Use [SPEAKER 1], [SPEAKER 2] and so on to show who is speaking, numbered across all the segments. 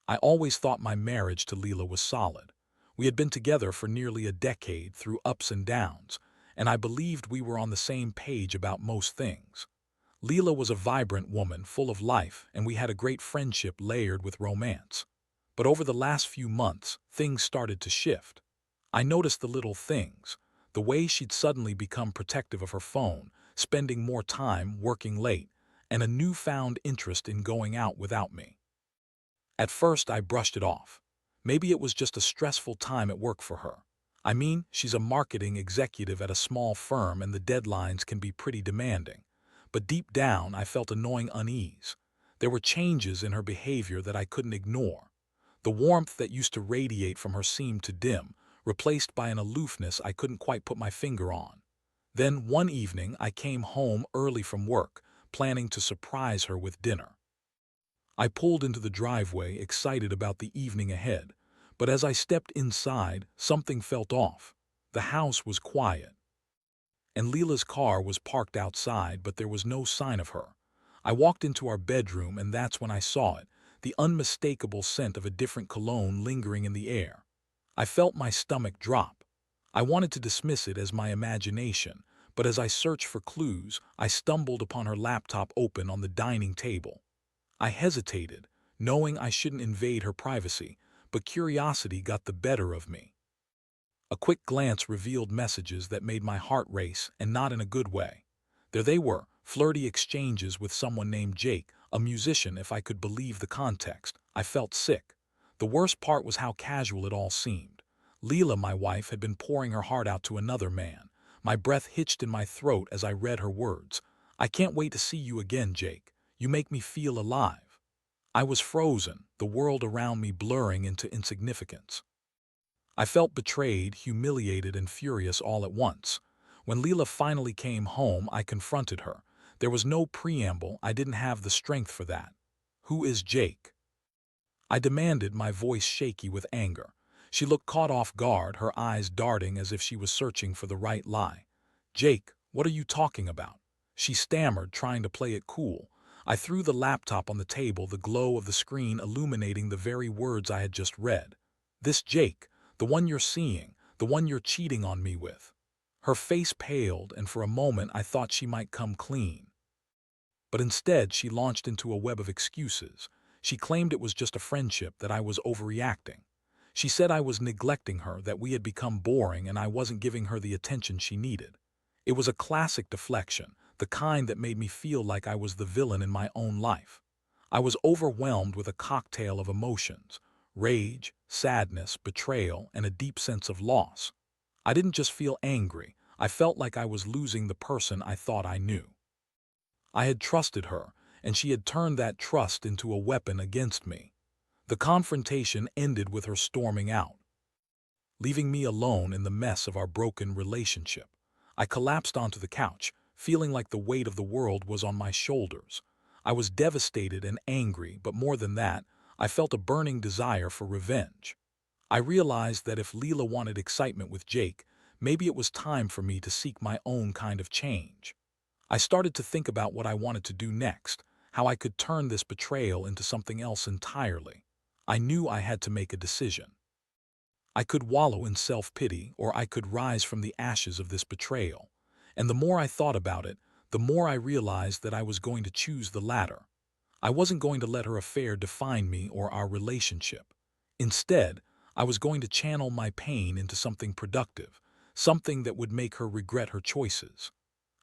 [SPEAKER 1] I always thought my marriage to Leela was solid. We had been together for nearly a decade through ups and downs, and I believed we were on the same page about most things. Leela was a vibrant woman full of life, and we had a great friendship layered with romance. But over the last few months, things started to shift. I noticed the little things, the way she'd suddenly become protective of her phone, spending more time working late, and a newfound interest in going out without me. At first, I brushed it off. Maybe it was just a stressful time at work for her. I mean, she's a marketing executive at a small firm and the deadlines can be pretty demanding. But deep down, I felt annoying unease. There were changes in her behavior that I couldn't ignore. The warmth that used to radiate from her seemed to dim, replaced by an aloofness I couldn't quite put my finger on. Then, one evening, I came home early from work, planning to surprise her with dinner. I pulled into the driveway, excited about the evening ahead, but as I stepped inside, something felt off. The house was quiet, and Leela's car was parked outside, but there was no sign of her. I walked into our bedroom, and that's when I saw it, the unmistakable scent of a different cologne lingering in the air. I felt my stomach drop. I wanted to dismiss it as my imagination, but as I searched for clues, I stumbled upon her laptop open on the dining table. I hesitated, knowing I shouldn't invade her privacy, but curiosity got the better of me. A quick glance revealed messages that made my heart race, and not in a good way. There they were, flirty exchanges with someone named Jake, a musician if I could believe the context. I felt sick. The worst part was how casual it all seemed. Leela, my wife, had been pouring her heart out to another man. My breath hitched in my throat as I read her words. "I can't wait to see you again, Jake. You make me feel alive." I was frozen, the world around me blurring into insignificance. I felt betrayed, humiliated, and furious all at once. When Leela finally came home, I confronted her. There was no preamble, I didn't have the strength for that. "Who is Jake?" I demanded, my voice shaky with anger. She looked caught off guard, her eyes darting as if she was searching for the right lie. "Jake, what are you talking about?" She stammered, trying to play it cool. I threw the laptop on the table, the glow of the screen illuminating the very words I had just read. "This Jake, the one you're seeing, the one you're cheating on me with." Her face paled, and for a moment I thought she might come clean. But instead, she launched into a web of excuses. She claimed it was just a friendship, that I was overreacting. She said I was neglecting her, that we had become boring and I wasn't giving her the attention she needed. It was a classic deflection, the kind that made me feel like I was the villain in my own life. I was overwhelmed with a cocktail of emotions: rage, sadness, betrayal, and a deep sense of loss. I didn't just feel angry, I felt like I was losing the person I thought I knew. I had trusted her, and she had turned that trust into a weapon against me. The confrontation ended with her storming out, leaving me alone in the mess of our broken relationship. I collapsed onto the couch, feeling like the weight of the world was on my shoulders. I was devastated and angry, but more than that, I felt a burning desire for revenge. I realized that if Leela wanted excitement with Jake, maybe it was time for me to seek my own kind of change. I started to think about what I wanted to do next, how I could turn this betrayal into something else entirely. I knew I had to make a decision. I could wallow in self-pity, or I could rise from the ashes of this betrayal. And the more I thought about it, the more I realized that I was going to choose the latter. I wasn't going to let her affair define me or our relationship. Instead, I was going to channel my pain into something productive, something that would make her regret her choices.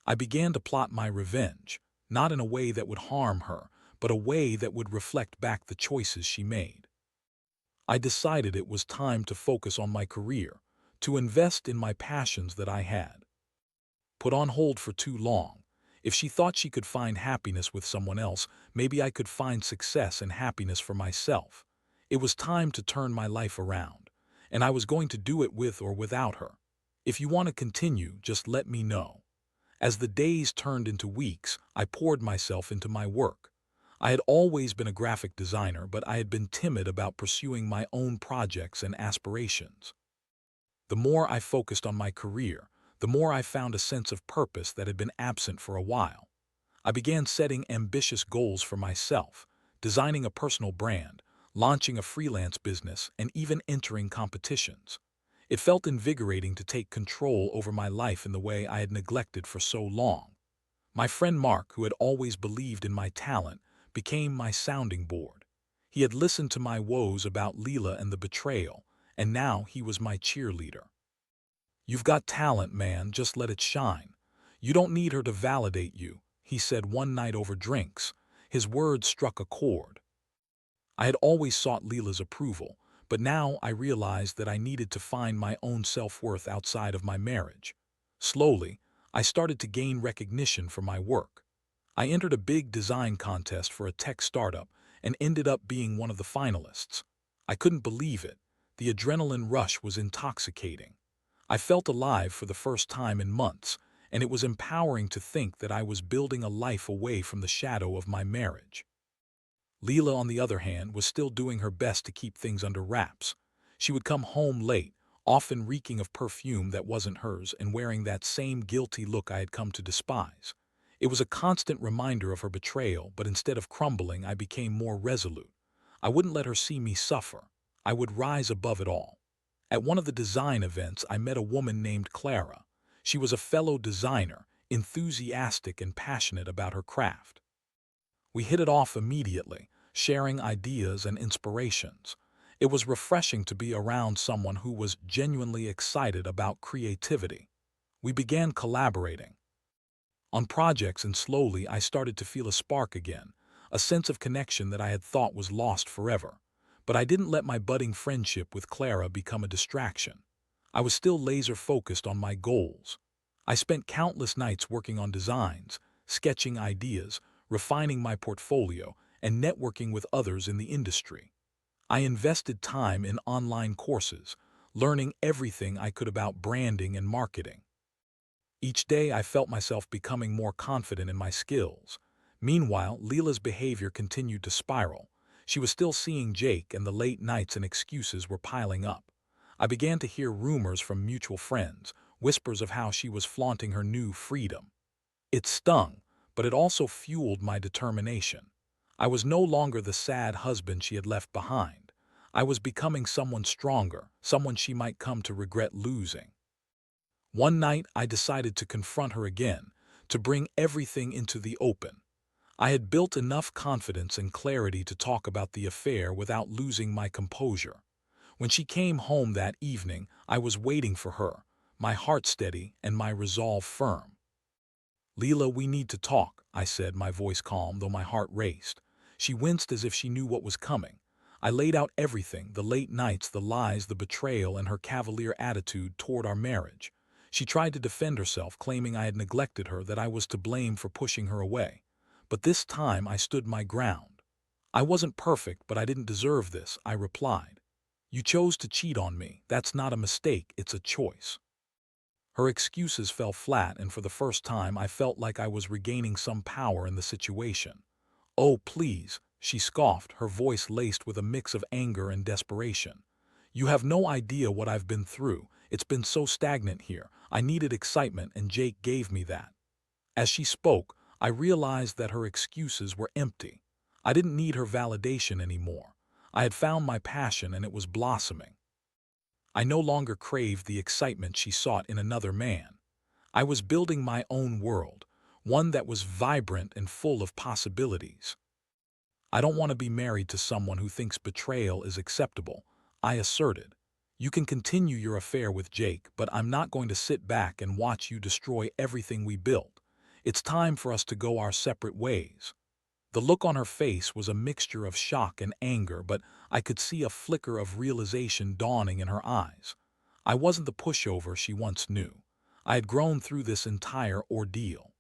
[SPEAKER 1] I began to plot my revenge, not in a way that would harm her, but a way that would reflect back the choices she made. I decided it was time to focus on my career, to invest in my passions that I had put on hold for too long. If she thought she could find happiness with someone else, maybe I could find success and happiness for myself. It was time to turn my life around, and I was going to do it with or without her. If you want to continue, just let me know. As the days turned into weeks, I poured myself into my work. I had always been a graphic designer, but I had been timid about pursuing my own projects and aspirations. The more I focused on my career, the more I found a sense of purpose that had been absent for a while. I began setting ambitious goals for myself, designing a personal brand, launching a freelance business, and even entering competitions. It felt invigorating to take control over my life in the way I had neglected for so long. My friend Mark, who had always believed in my talent, became my sounding board. He had listened to my woes about Leela and the betrayal, and now he was my cheerleader. "You've got talent, man, just let it shine. You don't need her to validate you," he said one night over drinks. His words struck a chord. I had always sought Leela's approval, but now I realized that I needed to find my own self-worth outside of my marriage. Slowly, I started to gain recognition for my work. I entered a big design contest for a tech startup and ended up being one of the finalists. I couldn't believe it. The adrenaline rush was intoxicating. I felt alive for the first time in months, and it was empowering to think that I was building a life away from the shadow of my marriage. Leela, on the other hand, was still doing her best to keep things under wraps. She would come home late, often reeking of perfume that wasn't hers and wearing that same guilty look I had come to despise. It was a constant reminder of her betrayal, but instead of crumbling, I became more resolute. I wouldn't let her see me suffer. I would rise above it all. At one of the design events, I met a woman named Clara. She was a fellow designer, enthusiastic and passionate about her craft. We hit it off immediately, sharing ideas and inspirations. It was refreshing to be around someone who was genuinely excited about creativity. We began collaborating on projects, and slowly I started to feel a spark again, a sense of connection that I had thought was lost forever. But I didn't let my budding friendship with Clara become a distraction. I was still laser-focused on my goals. I spent countless nights working on designs, sketching ideas, refining my portfolio, and networking with others in the industry. I invested time in online courses, learning everything I could about branding and marketing. Each day I felt myself becoming more confident in my skills. Meanwhile, Leela's behavior continued to spiral. She was still seeing Jake, and the late nights and excuses were piling up. I began to hear rumors from mutual friends, whispers of how she was flaunting her new freedom. It stung, but it also fueled my determination. I was no longer the sad husband she had left behind. I was becoming someone stronger, someone she might come to regret losing. One night, I decided to confront her again, to bring everything into the open. I had built enough confidence and clarity to talk about the affair without losing my composure. When she came home that evening, I was waiting for her, my heart steady and my resolve firm. "Leela, we need to talk," I said, my voice calm, though my heart raced. She winced as if she knew what was coming. I laid out everything: the late nights, the lies, the betrayal, and her cavalier attitude toward our marriage. She tried to defend herself, claiming I had neglected her, that I was to blame for pushing her away. But this time I stood my ground. "I wasn't perfect, but I didn't deserve this," I replied. "You chose to cheat on me. That's not a mistake, it's a choice." Her excuses fell flat, and for the first time I felt like I was regaining some power in the situation. "Oh, please," she scoffed, her voice laced with a mix of anger and desperation. "You have no idea what I've been through. It's been so stagnant here. I needed excitement, and Jake gave me that." As she spoke, I realized that her excuses were empty. I didn't need her validation anymore. I had found my passion, and it was blossoming. I no longer craved the excitement she sought in another man. I was building my own world, one that was vibrant and full of possibilities. "I don't want to be married to someone who thinks betrayal is acceptable," I asserted. "You can continue your affair with Jake, but I'm not going to sit back and watch you destroy everything we built. It's time for us to go our separate ways." The look on her face was a mixture of shock and anger, but I could see a flicker of realization dawning in her eyes. I wasn't the pushover she once knew. I had grown through this entire ordeal.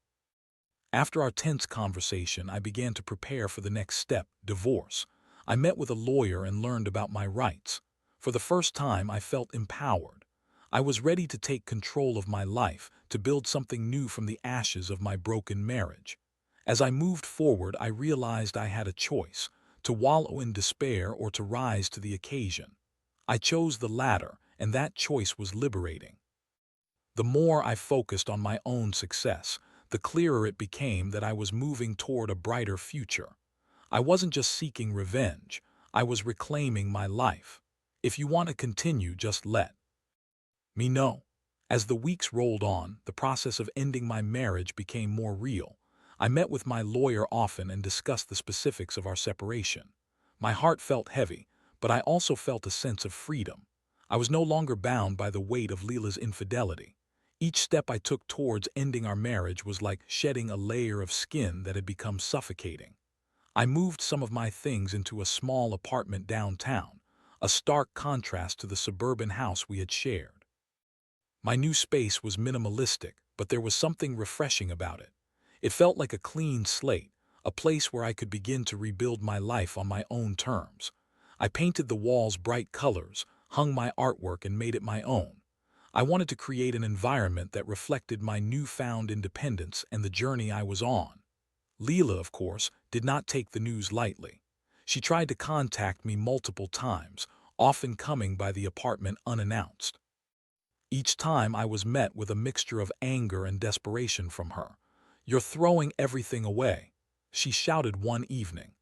[SPEAKER 1] After our tense conversation, I began to prepare for the next step: divorce. I met with a lawyer and learned about my rights. For the first time, I felt empowered. I was ready to take control of my life, to build something new from the ashes of my broken marriage. As I moved forward, I realized I had a choice: to wallow in despair or to rise to the occasion. I chose the latter, and that choice was liberating. The more I focused on my own success, the clearer it became that I was moving toward a brighter future. I wasn't just seeking revenge. I was reclaiming my life. If you want to continue, just let me know. As the weeks rolled on, the process of ending my marriage became more real. I met with my lawyer often and discussed the specifics of our separation. My heart felt heavy, but I also felt a sense of freedom. I was no longer bound by the weight of Leela's infidelity. Each step I took towards ending our marriage was like shedding a layer of skin that had become suffocating. I moved some of my things into a small apartment downtown, a stark contrast to the suburban house we had shared. My new space was minimalistic, but there was something refreshing about it. It felt like a clean slate, a place where I could begin to rebuild my life on my own terms. I painted the walls bright colors, hung my artwork, and made it my own. I wanted to create an environment that reflected my newfound independence and the journey I was on. Leela, of course, did not take the news lightly. She tried to contact me multiple times, often coming by the apartment unannounced. Each time I was met with a mixture of anger and desperation from her. "You're throwing everything away," she shouted one evening,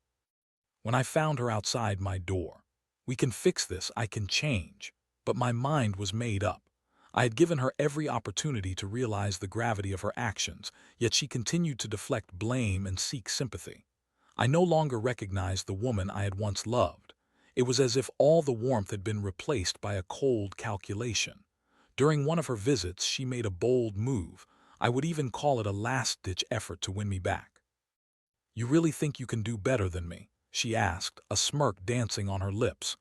[SPEAKER 1] when I found her outside my door. "We can fix this, I can change." But my mind was made up. I had given her every opportunity to realize the gravity of her actions, yet she continued to deflect blame and seek sympathy. I no longer recognized the woman I had once loved. It was as if all the warmth had been replaced by a cold calculation. During one of her visits, she made a bold move. I would even call it a last-ditch effort to win me back. "You really think you can do better than me?" she asked, a smirk dancing on her lips.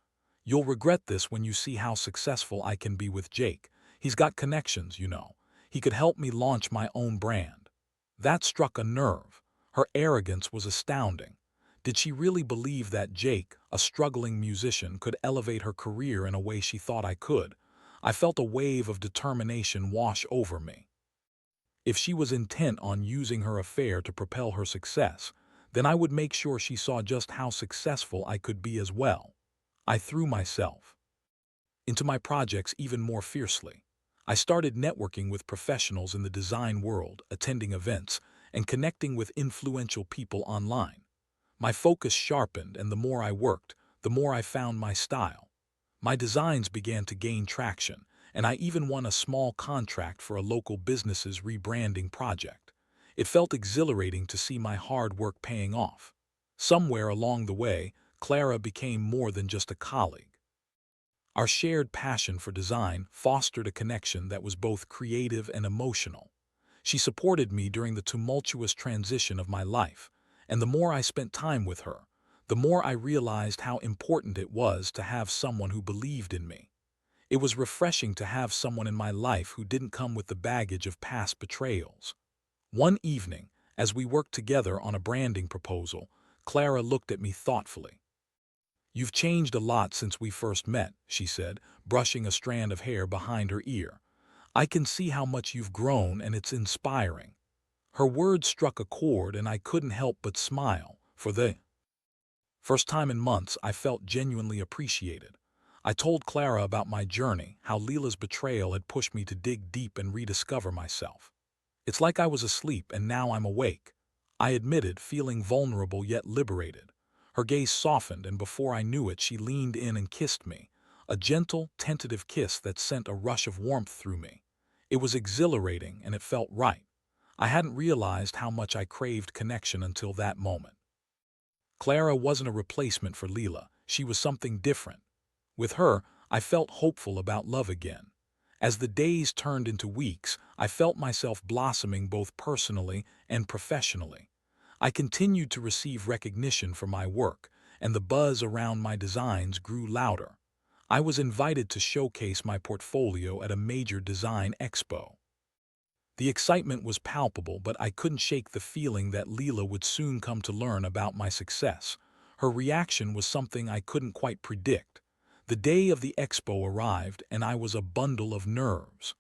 [SPEAKER 1] "You'll regret this when you see how successful I can be with Jake. He's got connections, you know. He could help me launch my own brand." That struck a nerve. Her arrogance was astounding. Did she really believe that Jake, a struggling musician, could elevate her career in a way she thought I could? I felt a wave of determination wash over me. If she was intent on using her affair to propel her success, then I would make sure she saw just how successful I could be as well. I threw myself into my projects even more fiercely. I started networking with professionals in the design world, attending events, and connecting with influential people online. My focus sharpened, and the more I worked, the more I found my style. My designs began to gain traction, and I even won a small contract for a local business's rebranding project. It felt exhilarating to see my hard work paying off. Somewhere along the way, Clara became more than just a colleague. Our shared passion for design fostered a connection that was both creative and emotional. She supported me during the tumultuous transition of my life, and the more I spent time with her, the more I realized how important it was to have someone who believed in me. It was refreshing to have someone in my life who didn't come with the baggage of past betrayals. One evening, as we worked together on a branding proposal, Clara looked at me thoughtfully. "You've changed a lot since we first met," she said, brushing a strand of hair behind her ear. "I can see how much you've grown, and it's inspiring." Her words struck a chord, and I couldn't help but smile. For the first time in months, I felt genuinely appreciated. I told Clara about my journey, how Leela's betrayal had pushed me to dig deep and rediscover myself. "It's like I was asleep and now I'm awake," I admitted, feeling vulnerable yet liberated. Her gaze softened, and before I knew it, she leaned in and kissed me, a gentle, tentative kiss that sent a rush of warmth through me. It was exhilarating, and it felt right. I hadn't realized how much I craved connection until that moment. Clara wasn't a replacement for Leela. She was something different. With her, I felt hopeful about love again. As the days turned into weeks, I felt myself blossoming both personally and professionally. I continued to receive recognition for my work, and the buzz around my designs grew louder. I was invited to showcase my portfolio at a major design expo. The excitement was palpable, but I couldn't shake the feeling that Leela would soon come to learn about my success. Her reaction was something I couldn't quite predict. The day of the expo arrived, and I was a bundle of nerves.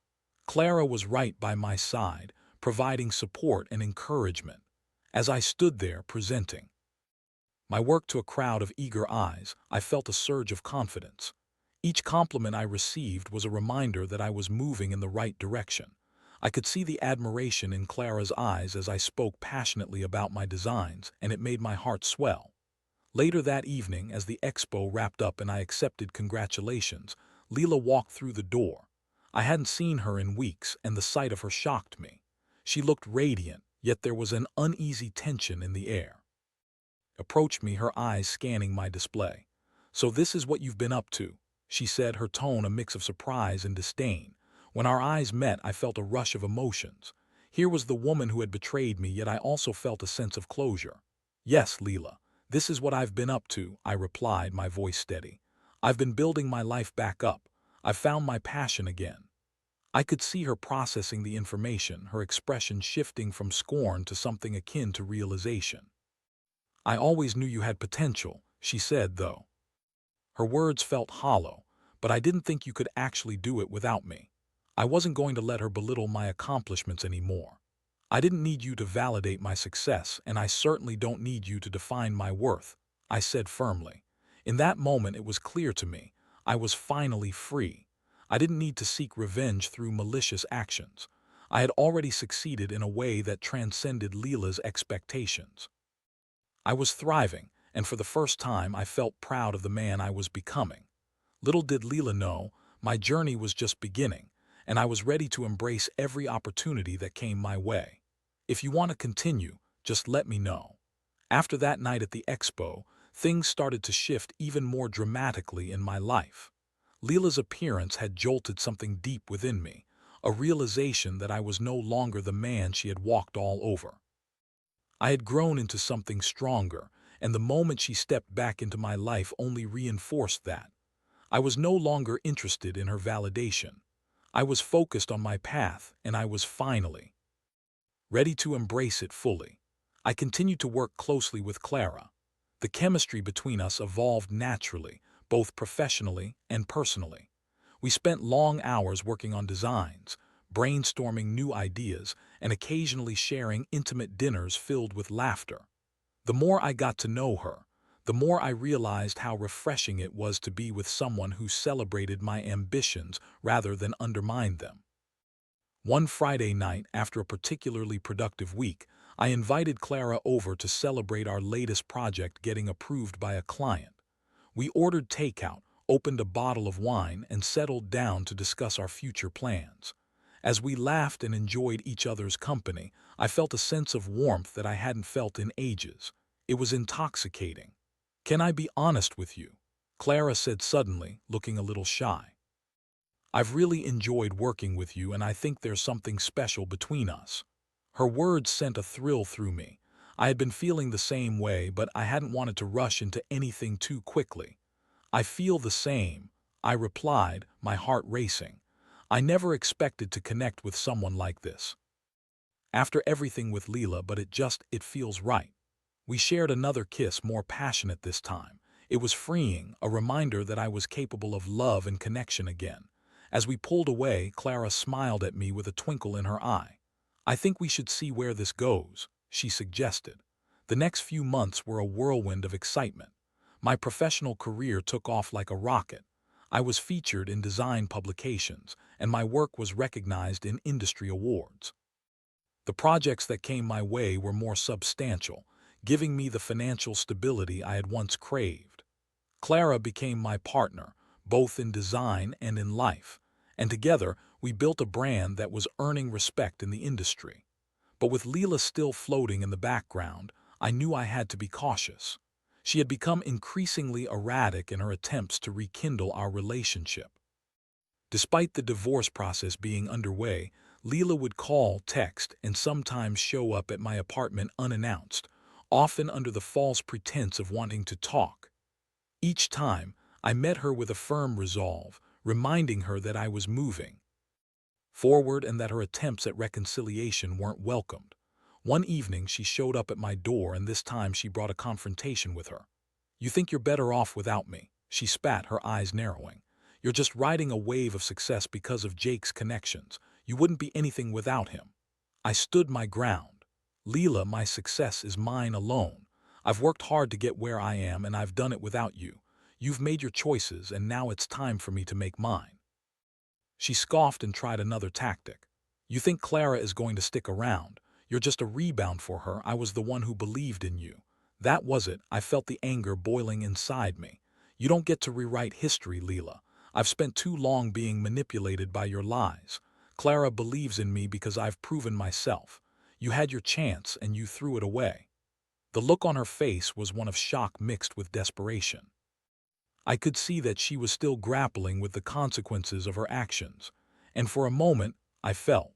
[SPEAKER 1] Clara was right by my side, providing support and encouragement. As I stood there presenting my work to a crowd of eager eyes, I felt a surge of confidence. Each compliment I received was a reminder that I was moving in the right direction. I could see the admiration in Clara's eyes as I spoke passionately about my designs, and it made my heart swell. Later that evening, as the expo wrapped up and I accepted congratulations, Leela walked through the door. I hadn't seen her in weeks, and the sight of her shocked me. She looked radiant, yet there was an uneasy tension in the air. Approached me, her eyes scanning my display. "So this is what you've been up to," she said, her tone a mix of surprise and disdain. When our eyes met, I felt a rush of emotions. Here was the woman who had betrayed me, yet I also felt a sense of closure. "Yes, Leela, this is what I've been up to," I replied, my voice steady. "I've been building my life back up. I've found my passion again." I could see her processing the information, her expression shifting from scorn to something akin to realization. "I always knew you had potential," she said, though. Her words felt hollow, "but I didn't think you could actually do it without me." I wasn't going to let her belittle my accomplishments anymore. "I didn't need you to validate my success, and I certainly don't need you to define my worth," I said firmly. In that moment it was clear to me. I was finally free. I didn't need to seek revenge through malicious actions. I had already succeeded in a way that transcended Leela's expectations. I was thriving, and for the first time I felt proud of the man I was becoming. Little did Leela know, my journey was just beginning, and I was ready to embrace every opportunity that came my way. "If you want to continue, just let me know." After that night at the expo, things started to shift even more dramatically in my life. Leela's appearance had jolted something deep within me, a realization that I was no longer the man she had walked all over. I had grown into something stronger, and the moment she stepped back into my life only reinforced that. I was no longer interested in her validation. I was focused on my path, and I was finally ready to embrace it fully. I continued to work closely with Clara. The chemistry between us evolved naturally, both professionally and personally. We spent long hours working on designs, brainstorming new ideas, and occasionally sharing intimate dinners filled with laughter. The more I got to know her, the more I realized how refreshing it was to be with someone who celebrated my ambitions rather than undermined them. One Friday night, after a particularly productive week, I invited Clara over to celebrate our latest project getting approved by a client. We ordered takeout, opened a bottle of wine, and settled down to discuss our future plans. As we laughed and enjoyed each other's company, I felt a sense of warmth that I hadn't felt in ages. It was intoxicating. "Can I be honest with you?" Clara said suddenly, looking a little shy. "I've really enjoyed working with you, and I think there's something special between us." Her words sent a thrill through me. I had been feeling the same way, but I hadn't wanted to rush into anything too quickly. "I feel the same," I replied, my heart racing. I never expected to connect with someone like this. After everything with Leela, but it feels right. We shared another kiss, more passionate this time. It was freeing, a reminder that I was capable of love and connection again. As we pulled away, Clara smiled at me with a twinkle in her eye. "I think we should see where this goes," she suggested. The next few months were a whirlwind of excitement. My professional career took off like a rocket. I was featured in design publications, and my work was recognized in industry awards. The projects that came my way were more substantial, giving me the financial stability I had once craved. Clara became my partner, both in design and in life, and together we built a brand that was earning respect in the industry. But with Leela still floating in the background, I knew I had to be cautious. She had become increasingly erratic in her attempts to rekindle our relationship. Despite the divorce process being underway, Leela would call, text, and sometimes show up at my apartment unannounced, often under the false pretense of wanting to talk. Each time, I met her with a firm resolve, reminding her that I was moving forward and that her attempts at reconciliation weren't welcomed. One evening, she showed up at my door, and this time she brought a confrontation with her. "You think you're better off without me," she spat, her eyes narrowing. "You're just riding a wave of success because of Jake's connections. You wouldn't be anything without him." I stood my ground. "Leela, my success is mine alone. I've worked hard to get where I am, and I've done it without you. You've made your choices, and now it's time for me to make mine." She scoffed and tried another tactic. "You think Clara is going to stick around. You're just a rebound for her. I was the one who believed in you." That was it. I felt the anger boiling inside me. You don't get to rewrite history, Leela. I've spent too long being manipulated by your lies. Clara believes in me because I've proven myself. You had your chance and you threw it away. The look on her face was one of shock mixed with desperation. I could see that she was still grappling with the consequences of her actions, and for a moment I felt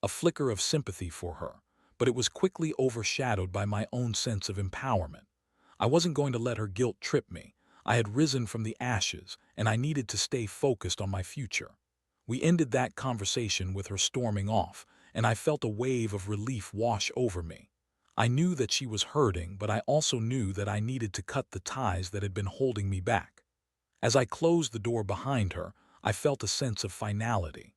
[SPEAKER 1] a flicker of sympathy for her, but it was quickly overshadowed by my own sense of empowerment. I wasn't going to let her guilt trip me. I had risen from the ashes, and I needed to stay focused on my future. We ended that conversation with her storming off, and I felt a wave of relief wash over me. I knew that she was hurting, but I also knew that I needed to cut the ties that had been holding me back. As I closed the door behind her, I felt a sense of finality.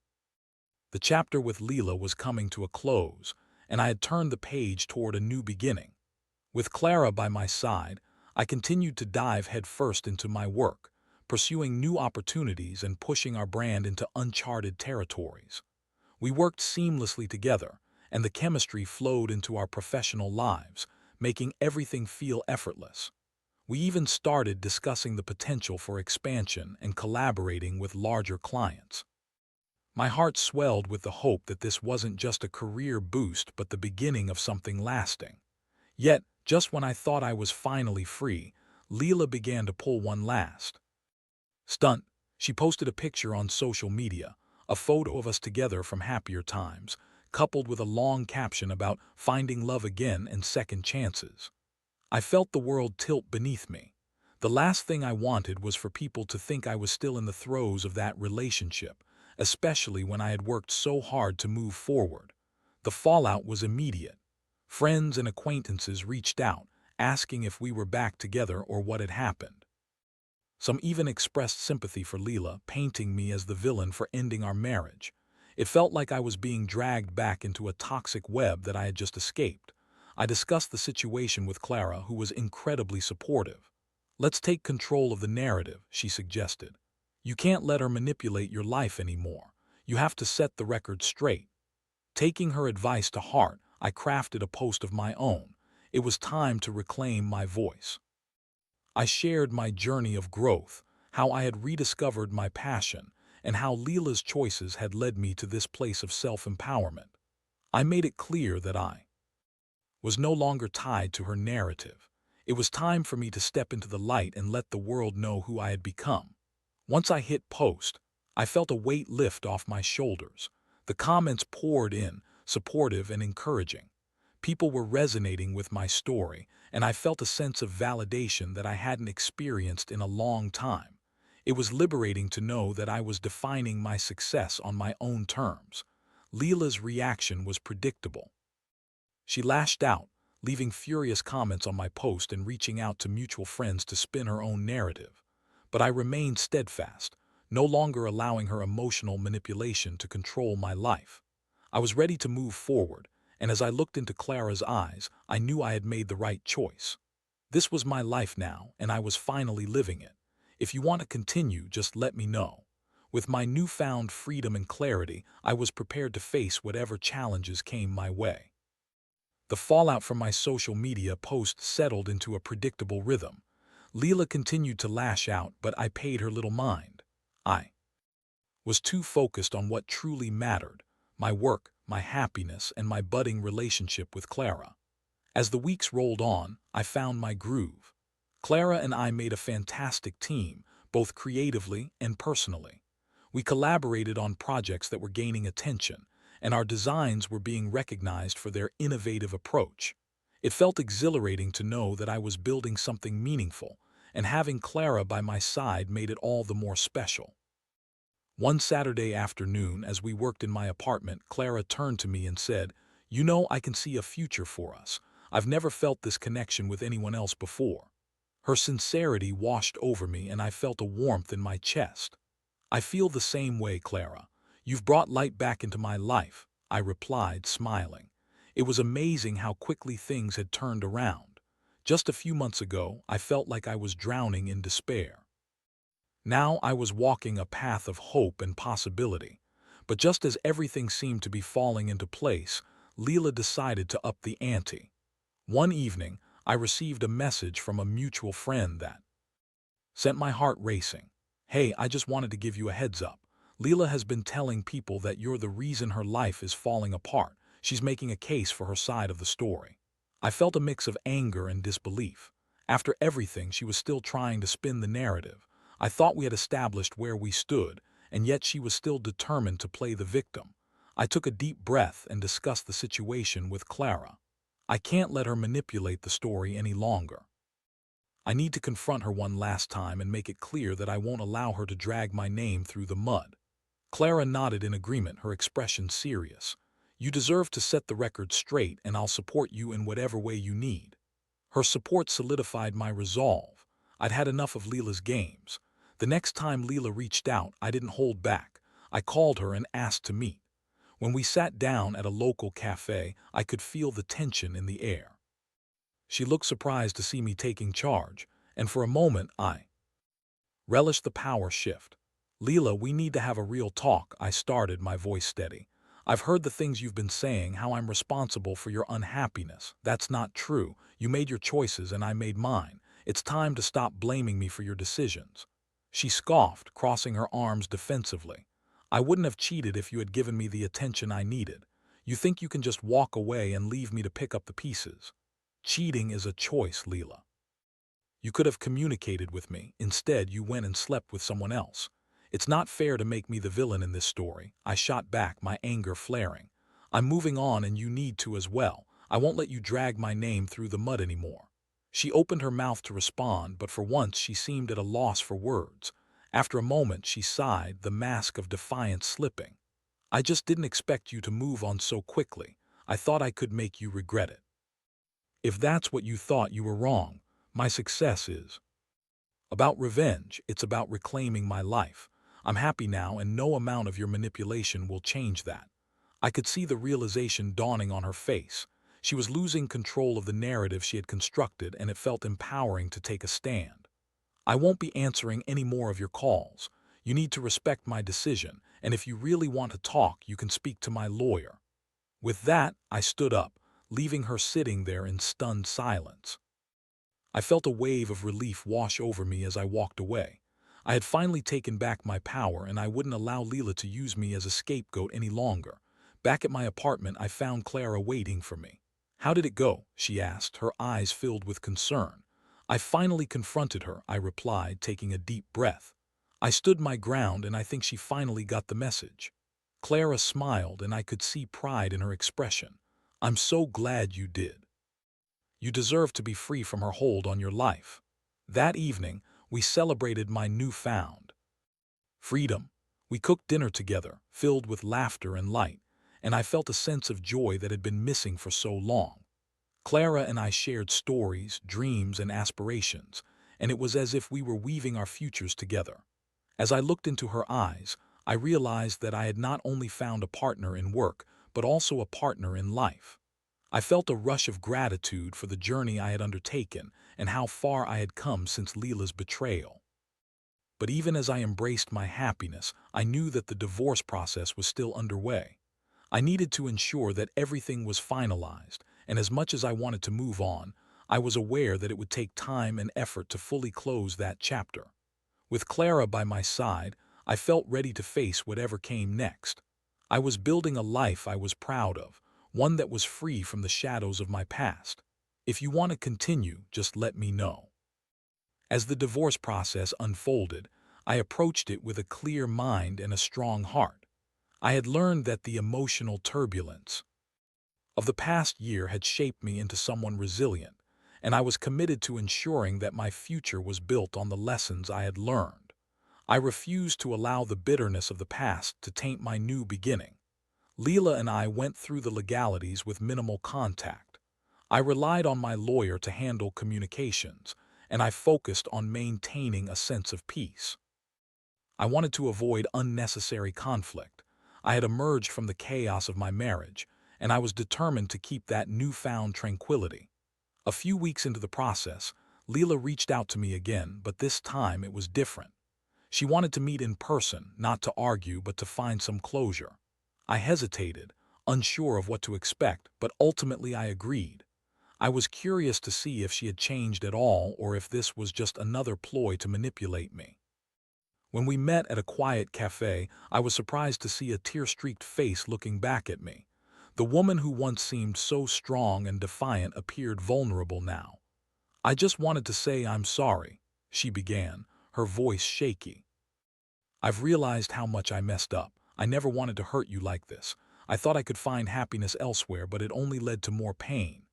[SPEAKER 1] The chapter with Leela was coming to a close, and I had turned the page toward a new beginning. With Clara by my side, I continued to dive headfirst into my work, pursuing new opportunities and pushing our brand into uncharted territories. We worked seamlessly together, and the chemistry flowed into our professional lives, making everything feel effortless. We even started discussing the potential for expansion and collaborating with larger clients. My heart swelled with the hope that this wasn't just a career boost but the beginning of something lasting. Yet, just when I thought I was finally free, Leela began to pull one last stunt. She posted a picture on social media, a photo of us together from happier times, coupled with a long caption about finding love again and second chances. I felt the world tilt beneath me. The last thing I wanted was for people to think I was still in the throes of that relationship, especially when I had worked so hard to move forward. The fallout was immediate. Friends and acquaintances reached out, asking if we were back together or what had happened. Some even expressed sympathy for Leela, painting me as the villain for ending our marriage. It felt like I was being dragged back into a toxic web that I had just escaped. I discussed the situation with Clara, who was incredibly supportive. "Let's take control of the narrative," she suggested. "You can't let her manipulate your life anymore. You have to set the record straight." Taking her advice to heart, I crafted a post of my own. It was time to reclaim my voice. I shared my journey of growth, how I had rediscovered my passion, and how Leela's choices had led me to this place of self-empowerment. I made it clear that I was no longer tied to her narrative. It was time for me to step into the light and let the world know who I had become. Once I hit post, I felt a weight lift off my shoulders. The comments poured in, supportive and encouraging. People were resonating with my story, and I felt a sense of validation that I hadn't experienced in a long time. It was liberating to know that I was defining my success on my own terms. Leela's reaction was predictable. She lashed out, leaving furious comments on my post and reaching out to mutual friends to spin her own narrative. But I remained steadfast, no longer allowing her emotional manipulation to control my life. I was ready to move forward, and as I looked into Clara's eyes, I knew I had made the right choice. This was my life now, and I was finally living it. If you want to continue, just let me know. With my newfound freedom and clarity, I was prepared to face whatever challenges came my way. The fallout from my social media posts settled into a predictable rhythm. Leela continued to lash out, but I paid her little mind. I was too focused on what truly mattered: my work, my happiness, and my budding relationship with Clara. As the weeks rolled on, I found my groove. Clara and I made a fantastic team, both creatively and personally. We collaborated on projects that were gaining attention, and our designs were being recognized for their innovative approach. It felt exhilarating to know that I was building something meaningful, and having Clara by my side made it all the more special. One Saturday afternoon, as we worked in my apartment, Clara turned to me and said, "You know, I can see a future for us. I've never felt this connection with anyone else before." Her sincerity washed over me, and I felt a warmth in my chest. "I feel the same way, Clara. You've brought light back into my life," I replied, smiling. It was amazing how quickly things had turned around. Just a few months ago, I felt like I was drowning in despair. Now I was walking a path of hope and possibility. But just as everything seemed to be falling into place, Leela decided to up the ante. One evening, I received a message from a mutual friend that sent my heart racing. Hey, I just wanted to give you a heads up. Leela has been telling people that you're the reason her life is falling apart. She's making a case for her side of the story. I felt a mix of anger and disbelief. After everything, she was still trying to spin the narrative. I thought we had established where we stood, and yet she was still determined to play the victim. I took a deep breath and discussed the situation with Clara. I can't let her manipulate the story any longer. I need to confront her one last time and make it clear that I won't allow her to drag my name through the mud. Clara nodded in agreement, her expression serious. You deserve to set the record straight, and I'll support you in whatever way you need. Her support solidified my resolve. I'd had enough of Leela's games. The next time Leela reached out, I didn't hold back. I called her and asked to meet. When we sat down at a local cafe, I could feel the tension in the air. She looked surprised to see me taking charge, and for a moment I relished the power shift. Leela, we need to have a real talk, I started, my voice steady. I've heard the things you've been saying, how I'm responsible for your unhappiness. That's not true. You made your choices and I made mine. It's time to stop blaming me for your decisions. She scoffed, crossing her arms defensively. I wouldn't have cheated if you had given me the attention I needed. You think you can just walk away and leave me to pick up the pieces? Cheating is a choice, Leela. You could have communicated with me. Instead, you went and slept with someone else. It's not fair to make me the villain in this story. I shot back, my anger flaring. I'm moving on and you need to as well. I won't let you drag my name through the mud anymore. She opened her mouth to respond, but for once she seemed at a loss for words. After a moment, she sighed, the mask of defiance slipping. I just didn't expect you to move on so quickly. I thought I could make you regret it. If that's what you thought, you were wrong. My success is about revenge. It's about reclaiming my life. I'm happy now, and no amount of your manipulation will change that. I could see the realization dawning on her face. She was losing control of the narrative she had constructed, and it felt empowering to take a stand. I won't be answering any more of your calls. You need to respect my decision, and if you really want to talk, you can speak to my lawyer. With that, I stood up, leaving her sitting there in stunned silence. I felt a wave of relief wash over me as I walked away. I had finally taken back my power, and I wouldn't allow Leela to use me as a scapegoat any longer. Back at my apartment, I found Clara waiting for me. How did it go? She asked, her eyes filled with concern. I finally confronted her, I replied, taking a deep breath. I stood my ground, and I think she finally got the message. Clara smiled, and I could see pride in her expression. I'm so glad you did. You deserve to be free from her hold on your life. That evening, we celebrated my newfound freedom. We cooked dinner together, filled with laughter and light, and I felt a sense of joy that had been missing for so long. Clara and I shared stories, dreams, and aspirations, and it was as if we were weaving our futures together. As I looked into her eyes, I realized that I had not only found a partner in work, but also a partner in life. I felt a rush of gratitude for the journey I had undertaken and how far I had come since Leela's betrayal. But even as I embraced my happiness, I knew that the divorce process was still underway. I needed to ensure that everything was finalized, and as much as I wanted to move on, I was aware that it would take time and effort to fully close that chapter. With Clara by my side, I felt ready to face whatever came next. I was building a life I was proud of, one that was free from the shadows of my past. If you want to continue, just let me know. As the divorce process unfolded, I approached it with a clear mind and a strong heart. I had learned that the emotional turbulence of the past year had shaped me into someone resilient, and I was committed to ensuring that my future was built on the lessons I had learned. I refused to allow the bitterness of the past to taint my new beginning. Leela and I went through the legalities with minimal contact. I relied on my lawyer to handle communications, and I focused on maintaining a sense of peace. I wanted to avoid unnecessary conflict. I had emerged from the chaos of my marriage, and I was determined to keep that newfound tranquility. A few weeks into the process, Leela reached out to me again, but this time it was different. She wanted to meet in person, not to argue, but to find some closure. I hesitated, unsure of what to expect, but ultimately I agreed. I was curious to see if she had changed at all or if this was just another ploy to manipulate me. When we met at a quiet cafe, I was surprised to see a tear-streaked face looking back at me. The woman who once seemed so strong and defiant appeared vulnerable now. "I just wanted to say I'm sorry," she began, her voice shaky. "I've realized how much I messed up. I never wanted to hurt you like this. I thought I could find happiness elsewhere, but it only led to more pain."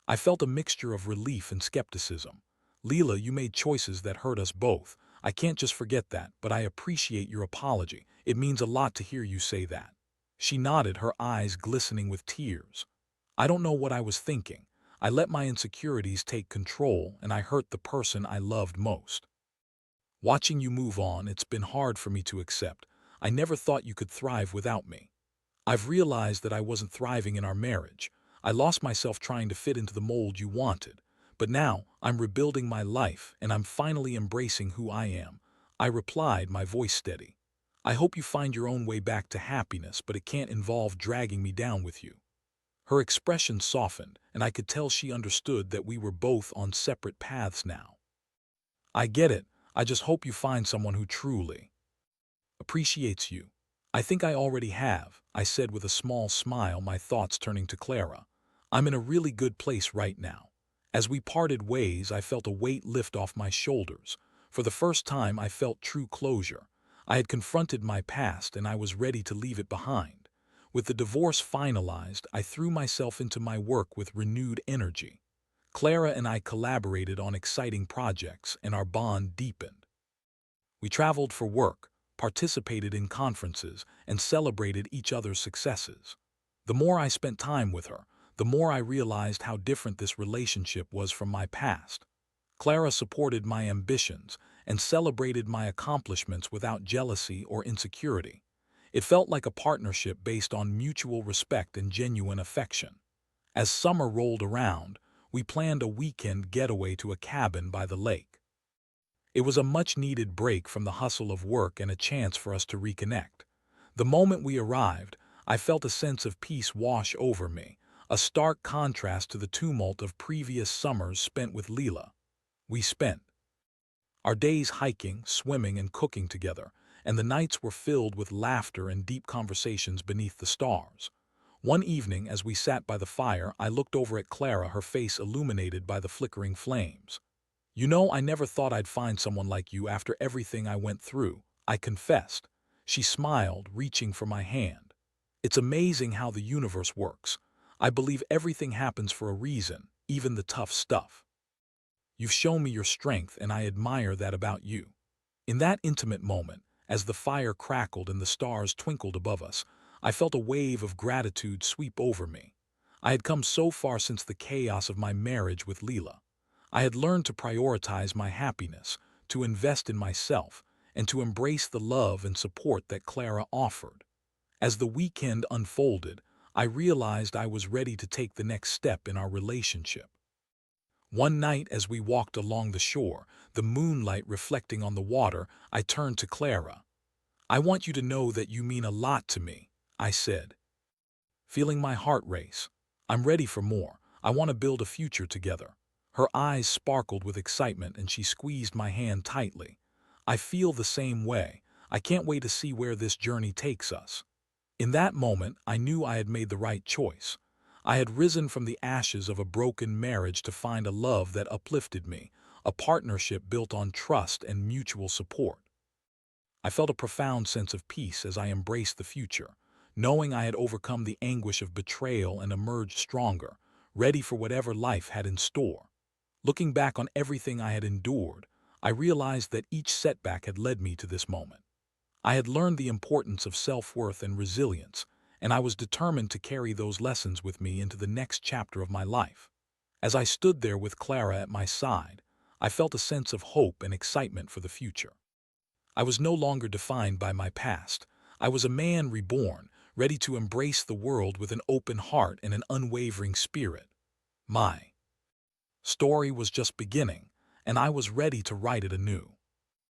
[SPEAKER 1] I felt a mixture of relief and skepticism. "Leela, you made choices that hurt us both. I can't just forget that, but I appreciate your apology. It means a lot to hear you say that." She nodded, her eyes glistening with tears. "I don't know what I was thinking. I let my insecurities take control, and I hurt the person I loved most. Watching you move on, it's been hard for me to accept. I never thought you could thrive without me. I've realized that I wasn't thriving in our marriage. I lost myself trying to fit into the mold you wanted. But now, I'm rebuilding my life, and I'm finally embracing who I am." I replied, my voice steady. "I hope you find your own way back to happiness, but it can't involve dragging me down with you." Her expression softened, and I could tell she understood that we were both on separate paths now. "I get it. I just hope you find someone who truly appreciates you." "I think I already have," I said with a small smile, my thoughts turning to Clara. "I'm in a really good place right now." As we parted ways, I felt a weight lift off my shoulders. For the first time, I felt true closure. I had confronted my past, and I was ready to leave it behind. With the divorce finalized, I threw myself into my work with renewed energy. Clara and I collaborated on exciting projects, and our bond deepened. We traveled for work, participated in conferences, and celebrated each other's successes. The more I spent time with her, the more I realized how different this relationship was from my past. Clara supported my ambitions and celebrated my accomplishments without jealousy or insecurity. It felt like a partnership based on mutual respect and genuine affection. As summer rolled around, we planned a weekend getaway to a cabin by the lake. It was a much-needed break from the hustle of work and a chance for us to reconnect. The moment we arrived, I felt a sense of peace wash over me, a stark contrast to the tumult of previous summers spent with Leela. We spent our days hiking, swimming, and cooking together, and the nights were filled with laughter and deep conversations beneath the stars. One evening, as we sat by the fire, I looked over at Clara, her face illuminated by the flickering flames. "You know, I never thought I'd find someone like you after everything I went through," I confessed. She smiled, reaching for my hand. "It's amazing how the universe works. I believe everything happens for a reason, even the tough stuff. You've shown me your strength, and I admire that about you." In that intimate moment, as the fire crackled and the stars twinkled above us, I felt a wave of gratitude sweep over me. I had come so far since the chaos of my marriage with Leela. I had learned to prioritize my happiness, to invest in myself, and to embrace the love and support that Clara offered. As the weekend unfolded, I realized I was ready to take the next step in our relationship. One night, as we walked along the shore, the moonlight reflecting on the water, I turned to Clara. "I want you to know that you mean a lot to me," I said, feeling my heart race. "I'm ready for more. I want to build a future together." Her eyes sparkled with excitement, and she squeezed my hand tightly. "I feel the same way. I can't wait to see where this journey takes us." In that moment, I knew I had made the right choice. I had risen from the ashes of a broken marriage to find a love that uplifted me, a partnership built on trust and mutual support. I felt a profound sense of peace as I embraced the future, knowing I had overcome the anguish of betrayal and emerged stronger, ready for whatever life had in store. Looking back on everything I had endured, I realized that each setback had led me to this moment. I had learned the importance of self-worth and resilience, and I was determined to carry those lessons with me into the next chapter of my life. As I stood there with Clara at my side, I felt a sense of hope and excitement for the future. I was no longer defined by my past. I was a man reborn, ready to embrace the world with an open heart and an unwavering spirit. My story was just beginning, and I was ready to write it anew.